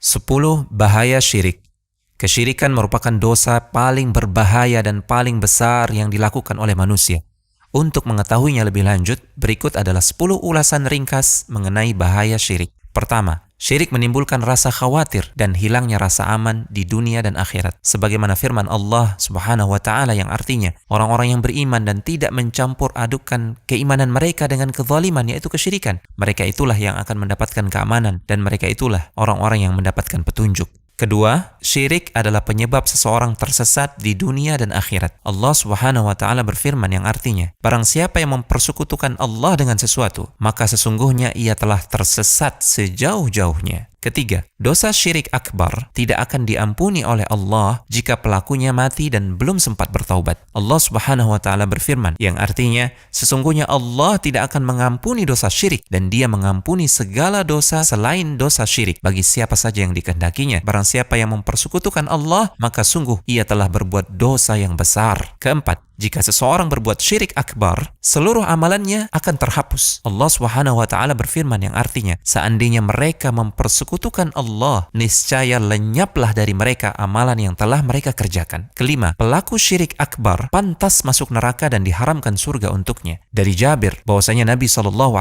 10 bahaya syirik. Kesyirikan merupakan dosa paling berbahaya dan paling besar yang dilakukan oleh manusia. Untuk mengetahuinya lebih lanjut, berikut adalah 10 ulasan ringkas mengenai bahaya syirik. Pertama, syirik menimbulkan rasa khawatir dan hilangnya rasa aman di dunia dan akhirat. Sebagaimana firman Allah Subhanahu wa Ta'ala yang artinya, orang-orang yang beriman dan tidak mencampur adukan keimanan mereka dengan kezaliman, yaitu kesyirikan, mereka itulah yang akan mendapatkan keamanan dan mereka itulah orang-orang yang mendapatkan petunjuk. Kedua, syirik adalah penyebab seseorang tersesat di dunia dan akhirat. Allah Subhanahu wa Ta'ala berfirman yang artinya, barang siapa yang mempersekutukan Allah dengan sesuatu, maka sesungguhnya ia telah tersesat sejauh-jauhnya. Ketiga, dosa syirik akbar tidak akan diampuni oleh Allah jika pelakunya mati dan belum sempat bertaubat. Allah Subhanahu wa Ta'ala berfirman yang artinya, sesungguhnya Allah tidak akan mengampuni dosa syirik dan Dia mengampuni segala dosa selain dosa syirik bagi siapa saja yang dikehendakinya. Barang siapa yang mempersekutukan Allah, maka sungguh ia telah berbuat dosa yang besar. Keempat, jika seseorang berbuat syirik akbar, seluruh amalannya akan terhapus. Allah Subhanahu wa Ta'ala berfirman yang artinya, seandainya mereka mempersekutukan Allah, niscaya lenyaplah dari mereka amalan yang telah mereka kerjakan. Kelima, pelaku syirik akbar pantas masuk neraka dan diharamkan surga untuknya. Dari Jabir, bahwasanya Nabi SAW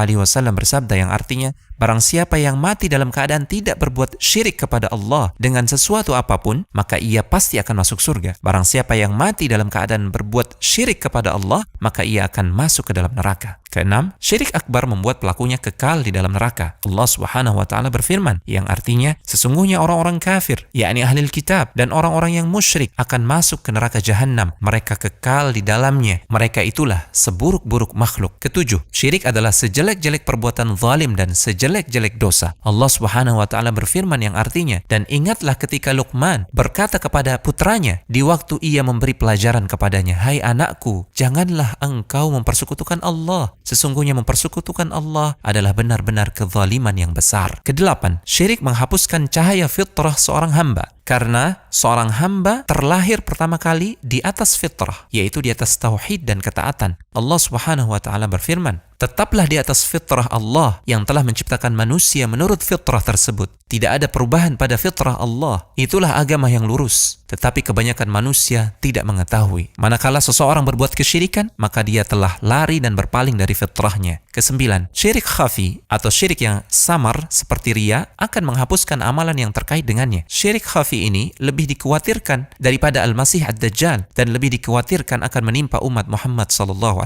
bersabda yang artinya, barang siapa yang mati dalam keadaan tidak berbuat syirik kepada Allah dengan sesuatu apapun, maka ia pasti akan masuk surga. Barang siapa yang mati dalam keadaan berbuat syirik kepada Allah, maka ia akan masuk ke dalam neraka. Keenam, syirik akbar membuat pelakunya kekal di dalam neraka. Allah Subhanahu wa Ta'ala berfirman yang artinya, sesungguhnya orang-orang kafir, yakni ahli kitab dan orang-orang yang musyrik akan masuk ke neraka jahanam. Mereka kekal di dalamnya. Mereka itulah seburuk-buruk makhluk. Ketujuh, syirik adalah sejelek-jelek perbuatan zalim dan sejelek-jelek dosa. Allah Subhanahu wa Ta'ala berfirman yang artinya, dan ingatlah ketika Luqman berkata kepada putranya di waktu ia memberi pelajaran kepadanya, hai anakku, janganlah engkau mempersekutukan Allah. Sesungguhnya mempersekutukan Allah adalah benar-benar kezaliman yang besar. Kedelapan, syirik menghapuskan cahaya fitrah seorang hamba. Karena seorang hamba terlahir pertama kali di atas fitrah, yaitu di atas tauhid dan ketaatan. Allah Subhanahu wa Ta'ala berfirman, tetaplah di atas fitrah Allah yang telah menciptakan manusia menurut fitrah tersebut. Tidak ada perubahan pada fitrah Allah. Itulah agama yang lurus. Tetapi kebanyakan manusia tidak mengetahui. Manakala seseorang berbuat kesyirikan, maka dia telah lari dan berpaling dari fitrahnya. Kesembilan, syirik khafi atau syirik yang samar seperti riya akan menghapuskan amalan yang terkait dengannya. Syirik khafi ini lebih dikhawatirkan daripada Al-Masih Ad-Dajjal dan lebih dikhawatirkan akan menimpa umat Muhammad SAW.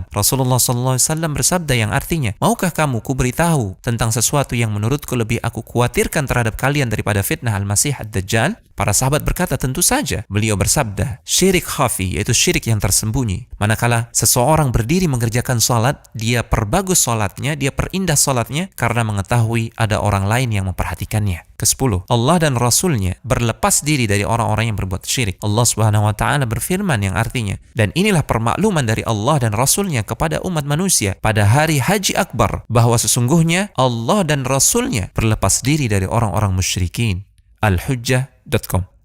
Rasulullah SAW bersabda yang artinya, maukah kamu kuberitahu tentang sesuatu yang menurutku lebih aku khawatirkan terhadap kalian daripada fitnah Al-Masih Ad-Dajjal? Para sahabat berkata, tentu saja. Beliau bersabda, syirik khafi, yaitu syirik yang tersembunyi. Manakala seseorang berdiri mengerjakan salat, dia perbagus salatnya, dia perindah salatnya karena mengetahui ada orang lain yang memperhatikannya. Kesepuluh, Allah dan Rasulnya berlepas diri dari orang-orang yang berbuat syirik. Allah Subhanahu wa Ta'ala berfirman yang artinya, dan inilah permakluman dari Allah dan Rasulnya kepada umat manusia pada hari Haji Akbar, bahwa sesungguhnya Allah dan Rasulnya berlepas diri dari orang-orang musyrikin. Al-Hujjah.com